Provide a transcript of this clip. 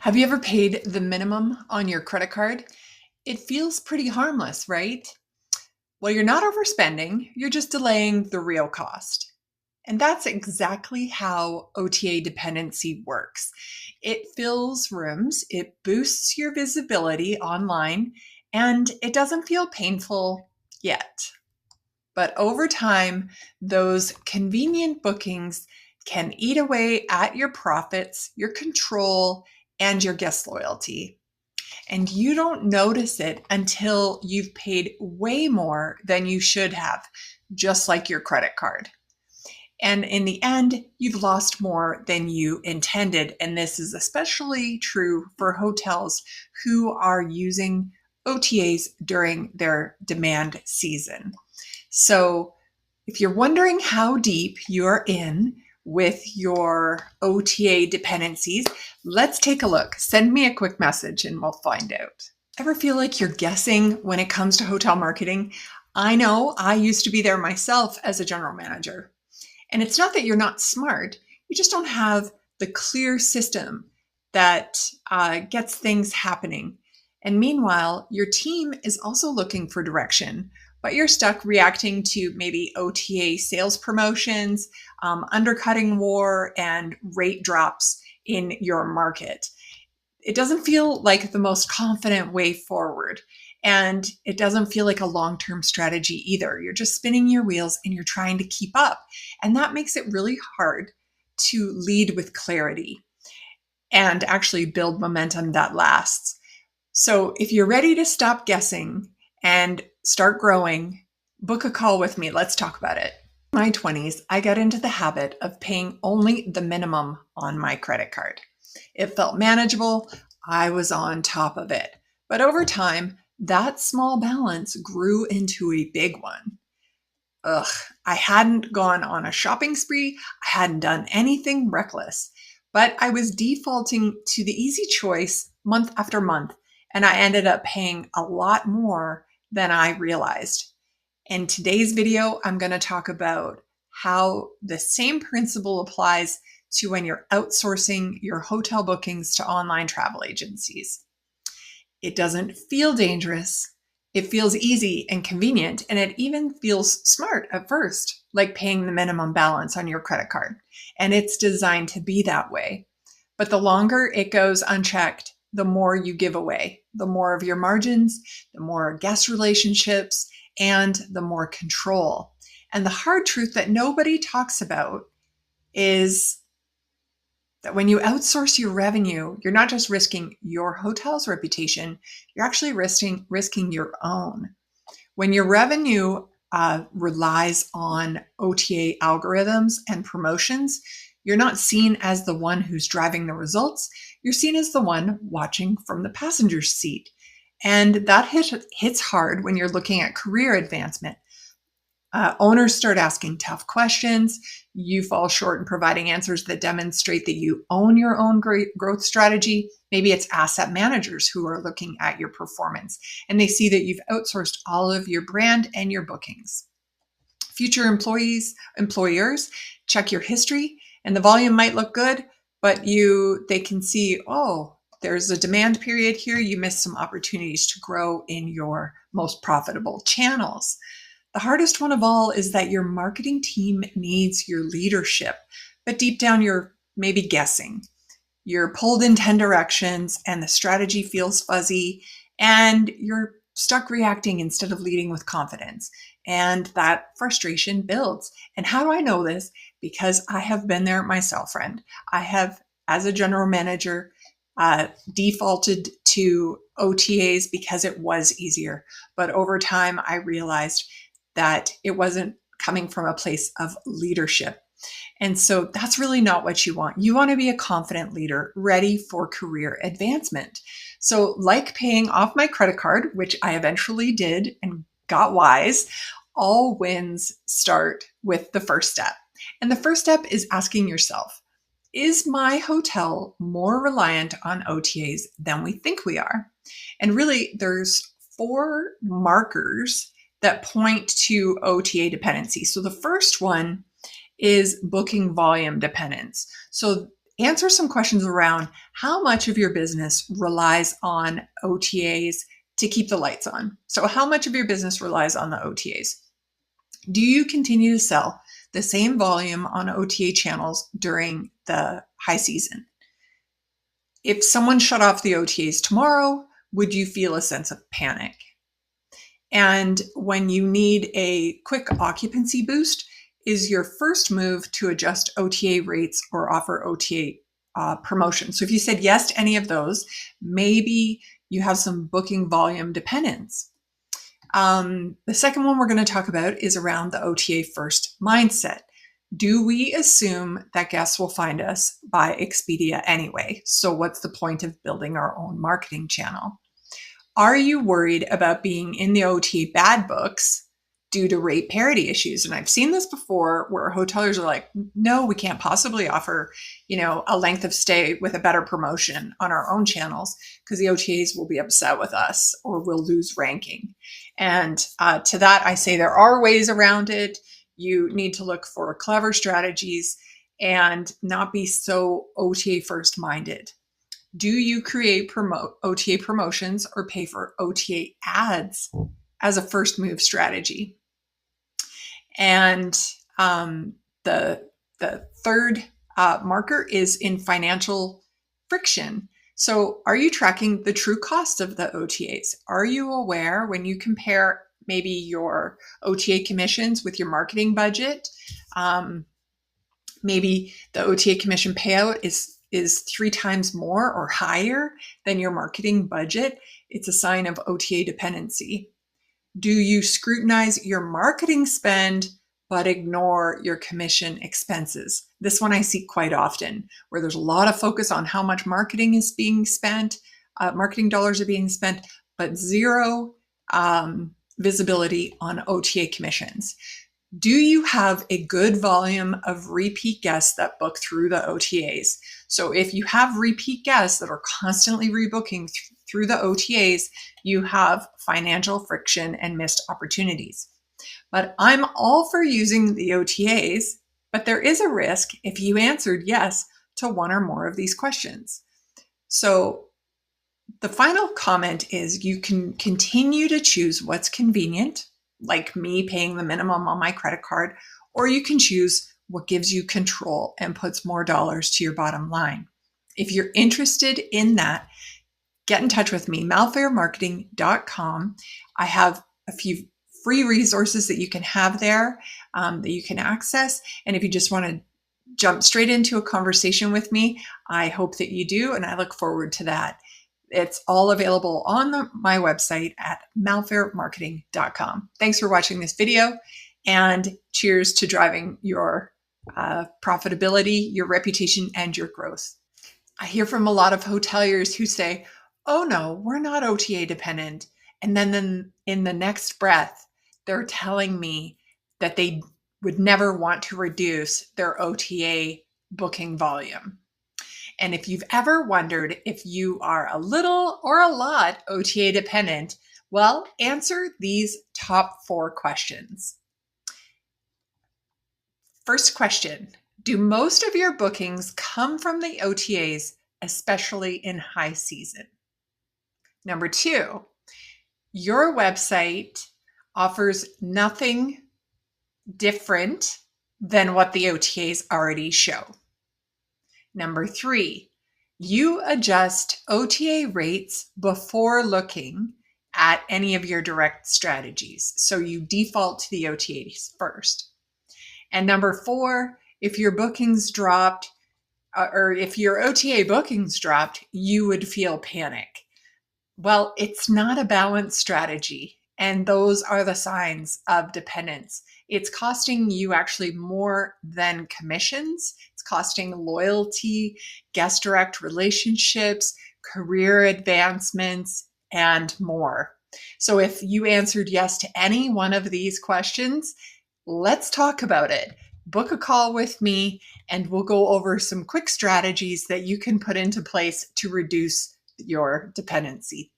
Have you ever paid the minimum on your credit card? It feels pretty harmless, right? Well, you're not overspending, you're just delaying the real cost. And that's exactly how OTA dependency works. It fills rooms, it boosts your visibility online, and it doesn't feel painful yet. But over time, those convenient bookings can eat away at your profits, your control, and your guest loyalty. And you don't notice it until you've paid way more than you should have, just like your credit card. And in the end, you've lost more than you intended. And this is especially true for hotels who are using OTAs during their demand season. So if you're wondering how deep you're in with your OTA dependencies, let's take a look. Send me a quick message and we'll find out. Ever feel like you're guessing when it comes to hotel marketing? I know I used to be there myself as a general manager. And it's not that you're not smart, you just don't have the clear system that gets things happening. And meanwhile, your team is also looking for direction, but you're stuck reacting to maybe OTA sales promotions, undercutting war, and rate drops in your market. It doesn't feel like the most confident way forward. And it doesn't feel like a long-term strategy either. You're just spinning your wheels and you're trying to keep up. And that makes it really hard to lead with clarity and actually build momentum that lasts. So if you're ready to stop guessing and start growing, book a call with me. Let's talk about it. In my 20s, I got into the habit of paying only the minimum on my credit card. It felt manageable. I was on top of it. But over time, that small balance grew into a big one. I hadn't gone on a shopping spree. I hadn't done anything reckless, but I was defaulting to the easy choice month after month, and I ended up paying a lot more than I realized. In today's video, I'm going to talk about how the same principle applies to when you're outsourcing your hotel bookings to online travel agencies. It doesn't feel dangerous. It feels easy and convenient, and it even feels smart at first, like paying the minimum balance on your credit card. And it's designed to be that way. But the longer it goes unchecked, the more you give away, the more of your margins, the more guest relationships, and the more control. And the hard truth that nobody talks about is that when you outsource your revenue, you're not just risking your hotel's reputation, you're actually risking your own. When your revenue relies on OTA algorithms and promotions, you're not seen as the one who's driving the results. You're seen as the one watching from the passenger seat. And that hits hard when you're looking at career advancement. Owners start asking tough questions. You fall short in providing answers that demonstrate that you own your own growth strategy. Maybe it's asset managers who are looking at your performance and they see that you've outsourced all of your brand and your bookings. Future employers check your history and the volume might look good, but they can see, oh, there's a demand period here. You missed some opportunities to grow in your most profitable channels. The hardest one of all is that your marketing team needs your leadership, but deep down you're maybe guessing. You're pulled in 10 directions and the strategy feels fuzzy and you're stuck reacting instead of leading with confidence. And that frustration builds. And how do I know this? Because I have been there myself, friend. I have, as a general manager, defaulted to OTAs because it was easier. But over time, I realized that it wasn't coming from a place of leadership. And so that's really not what you want. You want to be a confident leader ready for career advancement. So like paying off my credit card, which I eventually did and got wise, all wins start with the first step. And the first step is asking yourself, is my hotel more reliant on OTAs than we think we are? And really, there's 4 markers that point to OTA dependency. So the first one is booking volume dependence. So answer some questions around how much of your business relies on OTAs to keep the lights on. So how much of your business relies on the OTAs? Do you continue to sell the same volume on OTA channels during the high season? If someone shut off the OTAs tomorrow, would you feel a sense of panic? And when you need a quick occupancy boost, is your first move to adjust OTA rates or offer OTA promotions? So if you said yes to any of those, maybe you have some booking volume dependence. The second one we're going to talk about is around the OTA first mindset. Do we assume that guests will find us by Expedia anyway? So what's the point of building our own marketing channel? Are you worried about being in the OTA bad books due to rate parity issues? And I've seen this before where hoteliers are like, no, we can't possibly offer, a length of stay with a better promotion on our own channels because the OTAs will be upset with us or we'll lose ranking. And to that, I say there are ways around it. You need to look for clever strategies and not be so OTA first minded. Do you create OTA promotions or pay for OTA ads as a first move strategy? And the third marker is in financial friction. So are you tracking the true cost of the OTAs? Are you aware when you compare maybe your OTA commissions with your marketing budget? Maybe the OTA commission payout is 3 times more or higher than your marketing budget. It's a sign of OTA dependency. Do you scrutinize your marketing spend but ignore your commission expenses? This one I see quite often, where there's a lot of focus on how much marketing is being spent, marketing dollars are being spent, but zero visibility on OTA commissions. Do you have a good volume of repeat guests that book through the OTAs? So if you have repeat guests that are constantly rebooking through the OTAs, you have financial friction and missed opportunities. But I'm all for using the OTAs, but there is a risk if you answered yes to one or more of these questions. So the final comment is you can continue to choose what's convenient, like me paying the minimum on my credit card, or you can choose what gives you control and puts more dollars to your bottom line. If you're interested in that, get in touch with me, malfairmarketing.com. I have a few free resources that you can have there that you can access. And if you just want to jump straight into a conversation with me, I hope that you do, and I look forward to that. It's all available on my website at malfairmarketing.com. Thanks for watching this video, and cheers to driving your profitability, your reputation, and your growth. I hear from a lot of hoteliers who say, oh no, we're not OTA dependent. And then in the next breath, they're telling me that they would never want to reduce their OTA booking volume. And if you've ever wondered if you are a little or a lot OTA dependent, well, answer these top 4 questions. First question, do most of your bookings come from the OTAs, especially in high season? Number 2, your website offers nothing different than what the OTAs already show. Number 3, you adjust OTA rates before looking at any of your direct strategies. So you default to the OTAs first. And number 4, if your bookings dropped, or if your OTA bookings dropped, you would feel panic. Well, it's not a balanced strategy. And those are the signs of dependence. It's costing you actually more than commissions. It's costing loyalty, guest direct relationships, career advancements, and more. So if you answered yes to any one of these questions, let's talk about it. Book a call with me and we'll go over some quick strategies that you can put into place to reduce your dependency.